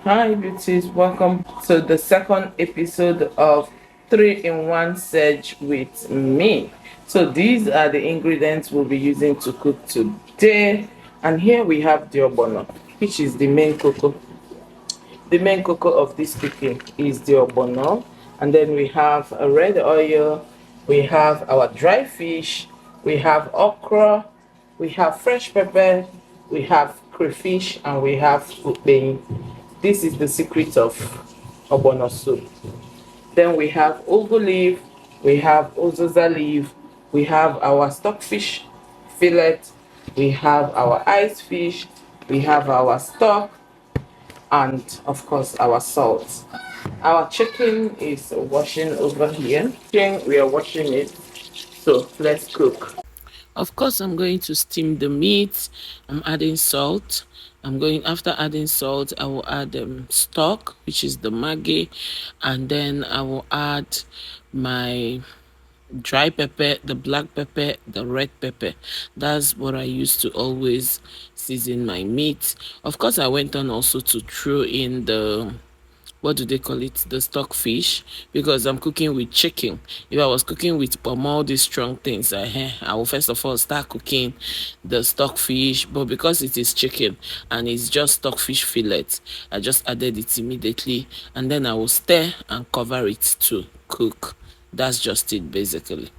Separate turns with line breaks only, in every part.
Hi, beauties. Welcome to the second episode of 3 in 1 Sedge with me. So, these are the ingredients we'll be using to cook today. And here we have the ogbono, which is the main cocoa. The main cocoa of this cooking is the ogbono. And then we have a red oil, we have our dry fish, we have okra, we have fresh pepper, we have crayfish, and we have ukbei. This is the secret of ogbono soup. Then we have ugu leaf, we have uzuza leaf, we have our stockfish fillet, we have our ice fish, we have our stock, and of course our salt. Our chicken is washing over here. We are washing it. So let's cook. Of course, I'm going to steam the meat. I'm adding salt. I'm going After adding salt, I will add stock, which is the maggi, and then I will add my dry pepper, the black pepper, the red pepper. That's what I used to always season my meat. Of course, I went on also to throw in the, what do they call it, the stockfish, because I'm cooking with chicken. If I was cooking with all these strong things, I will first of all start cooking the stockfish, but because it is chicken and it's just stockfish fillet, I just added it immediately, and then I will stir and cover it to cook. That's just it, basically.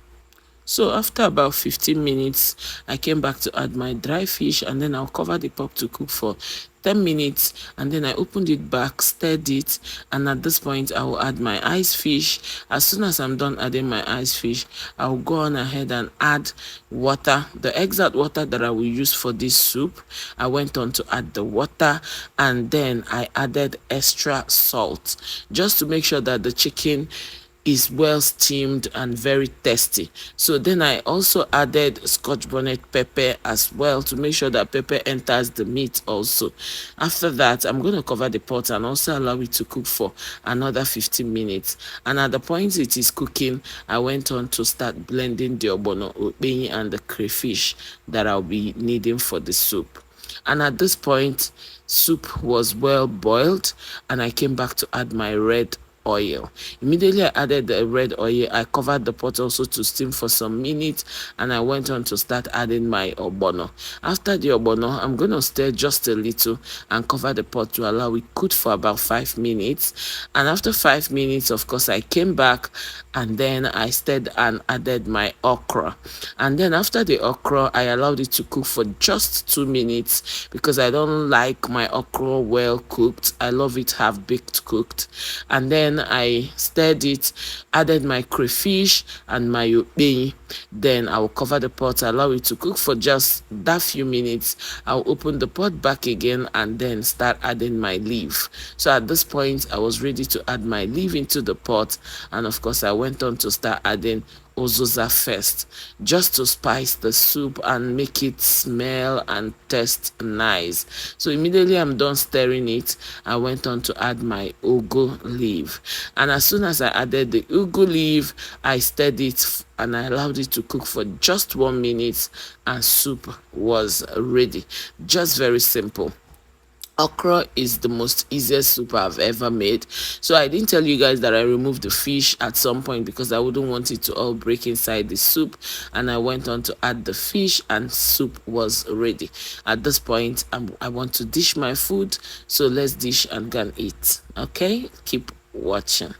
So after about 15 minutes, I came back to add my dry fish, and then I'll cover the pot to cook for 10 minutes, and then I opened it back, stirred it, and at this point I will add my ice fish. As soon as I'm done adding my ice fish, I'll go on ahead and add water, the exact water that I will use for this soup. I went on to add the water, and then I added extra salt just to make sure that the chicken is well steamed and very tasty. So then I also added scotch bonnet pepper as well to make sure that pepper enters the meat also. After that, I'm going to cover the pot and also allow it to cook for another 15 minutes. And at the point it is cooking, I went on to start blending the ogbono, okbei, and the crayfish that I'll be needing for the soup. And at this point, soup was well boiled, and I came back to add my red oil. Immediately I added the red oil, I covered the pot also to steam for some minutes, and I went on to start adding my ogbono. After the ogbono, I'm going to stir just a little and cover the pot to allow it cook for about 5 minutes. And after 5 minutes, of course, I came back and then I stirred and added my okra. And then after the okra, I allowed it to cook for just 2 minutes because I don't like my okra well cooked. I love it half baked cooked. And then I stirred it, added my crayfish and my okbei. Then I will cover the pot, allow it to cook for just that few minutes. I'll open the pot back again and then start adding my leaf. So at this point, I was ready to add my leaf into the pot, and of course I went on to start adding uzuza first, just to spice the soup and make it smell and taste nice. So immediately I'm done stirring it, I went on to add my ugu leaf, and as soon as I added the ugu leaf, I stirred it and I allowed it to cook for just 1 minute, and soup was ready. Just very simple. Okra is the most easiest soup I've ever made. So I didn't tell you guys that I removed the fish at some point because I wouldn't want it to all break inside the soup. And I went on to add the fish, and soup was ready. At this point, I want to dish my food. So let's dish and go and eat. Okay? Keep watching.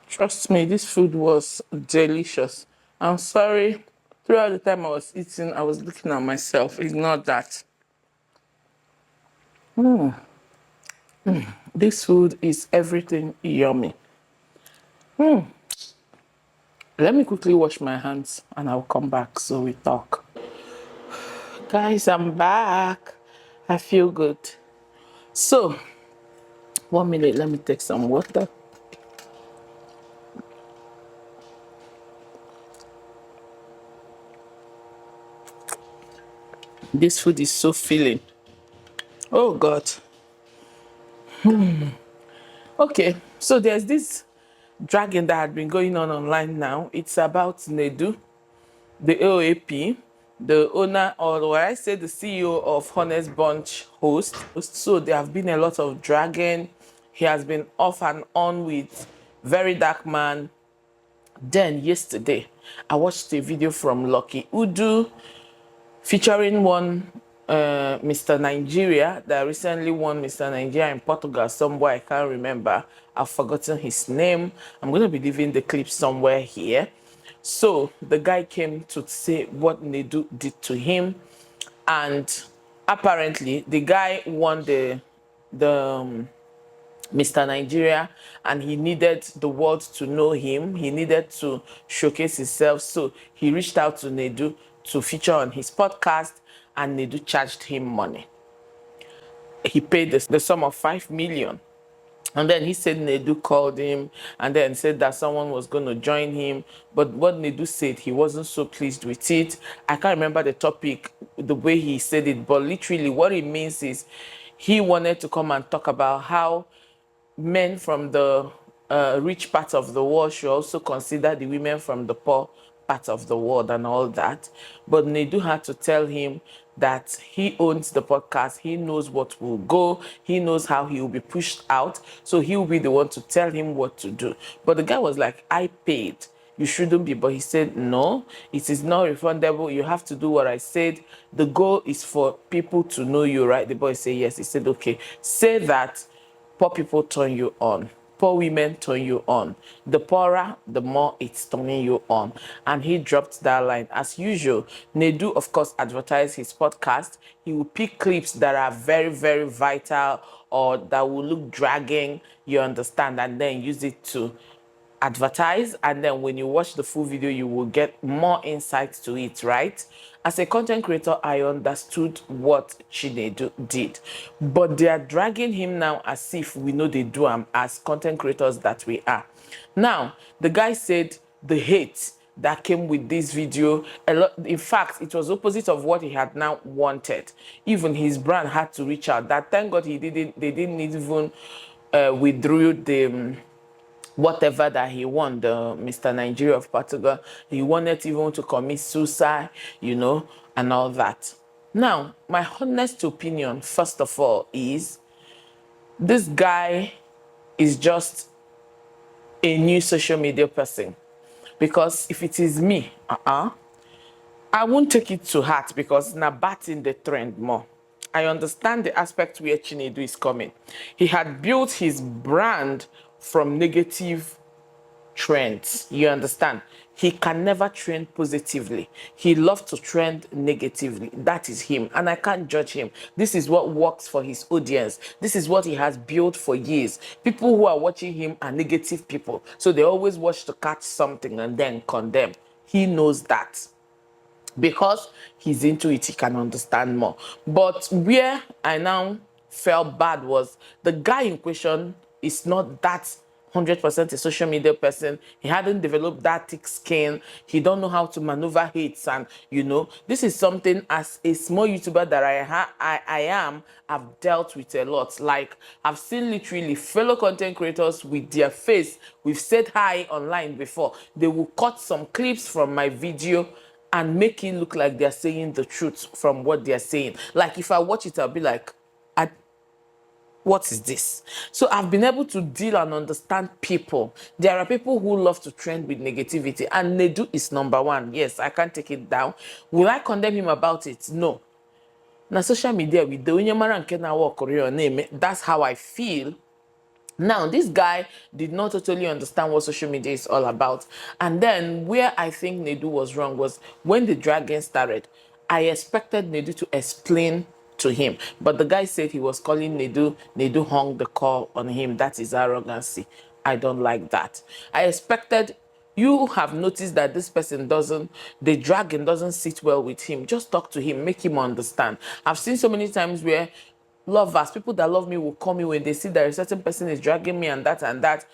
Trust me, this food was delicious. I'm sorry. Throughout the time I was eating, I was looking at myself. Ignore that. This food is everything yummy. Let me quickly wash my hands and I'll come back so we talk. Guys, I'm back. I feel good. So, 1 minute, let me take some water. This food is so filling. Oh God. Okay, so there's this dragging that had been going on online now. It's about Nedu, the OAP, the owner, or what I say, the CEO of Honest Bunch Host. So there have been a lot of dragging. He has been off and on with Very Dark Man. Then yesterday, I watched a video from Lucky Udu featuring one Mr. Nigeria that recently won Mr. Nigeria in Portugal somewhere. I can't remember. I've forgotten his name. I'm going to be leaving the clip somewhere here. So the guy came to say what Nedu did to him, and apparently the guy won the Mr. Nigeria, and he needed the world to know him. He needed to showcase himself. So he reached out to Nedu to feature on his podcast, and Nedu charged him money. He paid the sum of 5 million. And then he said Nedu called him and then said that someone was going to join him. But what Nedu said, he wasn't so pleased with it. I can't remember the topic, the way he said it, but literally what it means is he wanted to come and talk about how men from the rich part of the world should also consider the women from the poor part of the world and all that. But Nedu had to tell him that he owns the podcast. He knows what will go. He knows how he will be pushed out. So he will be the one to tell him what to do. But the guy was like, I paid. You shouldn't be. But he said, no, it is not refundable. You have to do what I said. The goal is for people to know you, right? The boy said, yes. He said, okay, say that. Poor people turn you on. Poor women turn you on. The poorer, the more it's turning you on. And he dropped that line. As usual, Nedu, of course, advertised his podcast. He will pick clips that are very, very vital or that will look dragging, you understand, and then use it to advertise. And then when you watch the full video, you will get more insight to it, right? As a content creator, I understood what Chinedu did, but they are dragging him now as if we know they do as content creators that we are. Now, the guy said the hate that came with this video, a lot, in fact, it was opposite of what he had now wanted. Even his brand had to reach out. That thank God they didn't even withdrew the whatever that he won, the Mr. Nigeria of Portugal. He wanted even to commit suicide, you know, and all that. Now, my honest opinion, first of all, is this guy is just a new social media person. Because if it is me, I won't take it to heart because now batting the trend more. I understand the aspect where Chinedu is coming. He had built his brand from negative trends. You understand? He can never trend positively. He loves to trend negatively. That is him. And I can't judge him. This is what works for his audience. This is what he has built for years. People who are watching him are negative people. So they always watch to catch something and then condemn. He knows that. Because he's into it, he can understand more. But where I now felt bad was the guy in question is not that 100% a social media person. He hadn't developed that thick skin. He don't know how to maneuver hates, and you know, this is something as a small YouTuber that I am, I've dealt with a lot. Like I've seen literally fellow content creators with their face. We've said hi online before. They will cut some clips from my video and make it look like they're saying the truth from what they're saying. Like if I watch it, I'll be like, what is this? So I've been able to deal and understand people. There are people who love to trend with negativity, and Nedu is number one. Yes, I can't take it down. Will I condemn him about it? No. Na social media, with the that's how I feel. Now, this guy did not totally understand what social media is all about. And then where I think Nedu was wrong was when the dragging started, I expected Nedu to explain to him. But the guy said he was calling Nedu. Nedu hung the call on him. That is arrogancy. I don't like that. I expected, you have noticed that this person doesn't, the dragon doesn't sit well with him. Just talk to him, make him understand. I've seen so many times where lovers, people that love me, will call me when they see that a certain person is dragging me and that and that.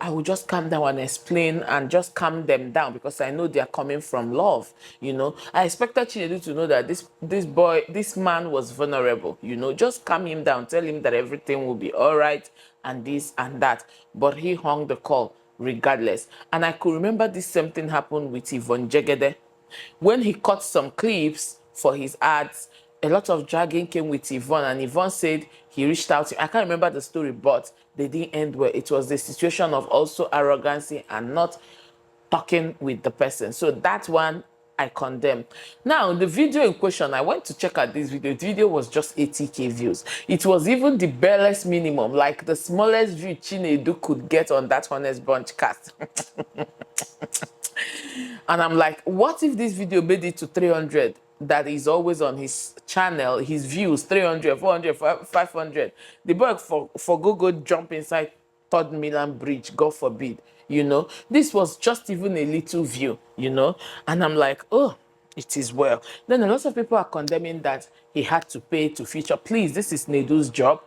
I will just calm down and explain and just calm them down because I know they are coming from love. You know, I expected Chinedu to know that this man was vulnerable. You know, just calm him down, tell him that everything will be all right and this and that. But he hung the call regardless. And I could remember this same thing happened with Yvonne Jegede when he cut some clips for his ads. A lot of dragging came with Yvonne, and Yvonne said he reached out to, I can't remember the story, but they didn't end well. It was the situation of also arrogancy and not talking with the person. So that one I condemn. Now, the video in question, I went to check out this video. The video was just 80k views. It was even the barest minimum, like the smallest view Chinedu could get on that Honest Bunch cast. And I'm like, what if this video made it to 300? That is always on his channel, his views, 300, 400, 500. The boy for go jump inside Third Milan Bridge, God forbid, you know. This was just even a little view, you know. And I'm like, oh, it is well. Then a lot of people are condemning that he had to pay to feature. Please, this is Nedu's job.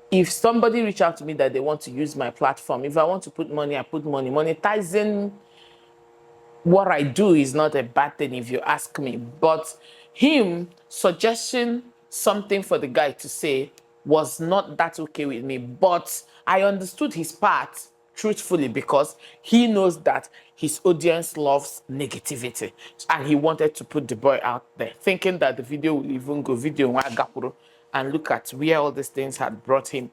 If somebody reach out to me that they want to use my platform, if I want to put money, I put money. Monetizing what I do is not a bad thing if you ask me, but him suggesting something for the guy to say was not that okay with me. But I understood his part truthfully because he knows that his audience loves negativity, and he wanted to put the boy out there, thinking that the video will even go video and look at where all these things had brought him.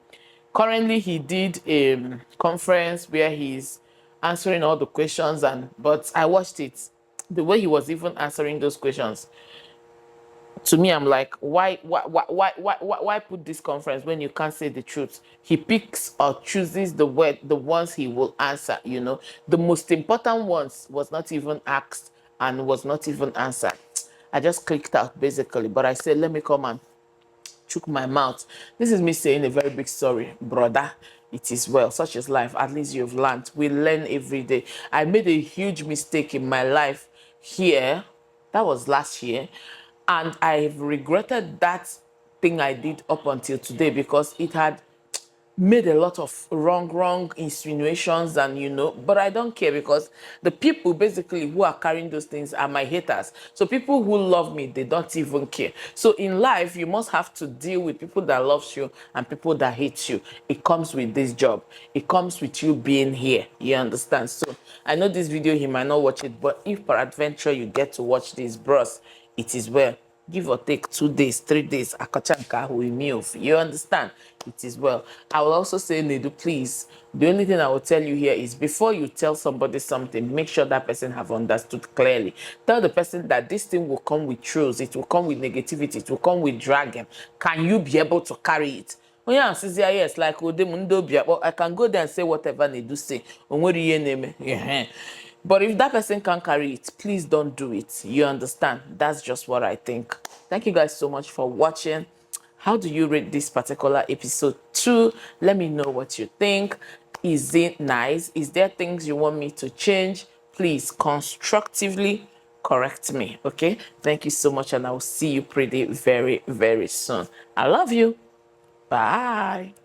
Currently, he did a conference where he's answering all the questions, but I watched it. The way he was even answering those questions, to me, I'm like, why put this conference when you can't say the truth? He picks or chooses the ones he will answer. You know, the most important ones was not even asked and was not even answered. I just clicked out basically, but I said, let me come and chook my mouth. This is me saying a very big sorry, brother. It is well. Such is life. At least you've learned. We learn every day. I made a huge mistake in my life here. That was last year. And I've regretted that thing I did up until today because it had made a lot of wrong insinuations, and you know, but I don't care because the people basically who are carrying those things are my haters. So people who love me, they don't even care. So in life, you must have to deal with people that loves you and people that hate you. It comes with this job. It comes with you being here. You understand? So I know this video, he might not watch it, but if peradventure you get to watch this, bros, it is well. Give or take 2 days, 3 days, akochanka will move. You understand? It is well. I will also say, Nedu, please, the only thing I will tell you here is before you tell somebody something, make sure that person have understood clearly. Tell the person that this thing will come with truths, it will come with negativity, it will come with dragon. Can you be able to carry it? Oh yeah, says yes, like well, I can go there and say whatever they do say. Yeah. But if that person can't carry it, please don't do it. You understand? That's just what I think. Thank you guys so much for watching. How do you rate this particular episode 2? Let me know what you think. Is it nice? Is there things you want me to change? Please constructively correct me. Okay? Thank you so much, and I will see you pretty very soon. I love you. Bye.